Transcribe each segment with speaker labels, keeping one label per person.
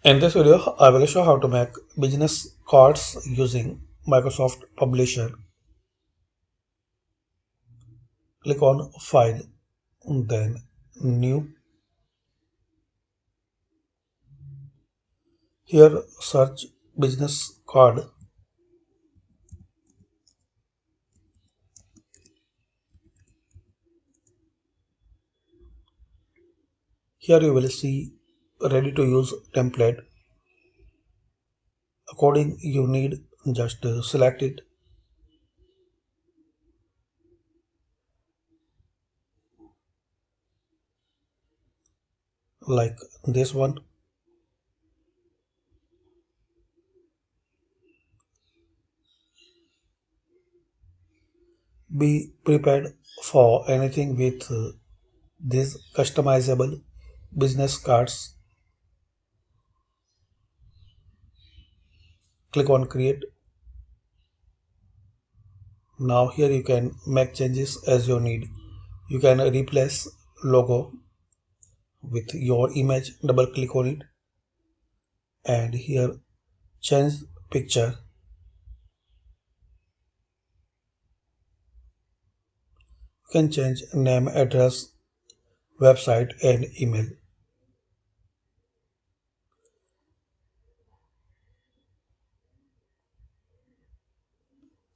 Speaker 1: In this video, I will show how to make business cards using Microsoft Publisher. Click on File, then New. Here, search business card. Here you will see ready to use template. According you need, just select it. Like this one. Be prepared for anything with these customizable business cards. Click on create. Now here you can make changes as you need. You can replace logo with your image, double click on it, and here change picture. You can change name, address, website and email.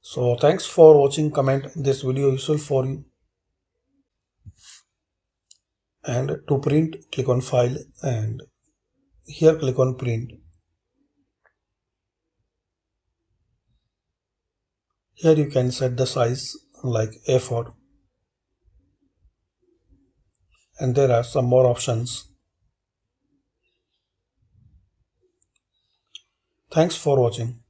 Speaker 1: So thanks for watching. Comment this video useful for you. And to print, click on file and here click on print. Here you can set the size like A4, and there are some more options. Thanks for watching.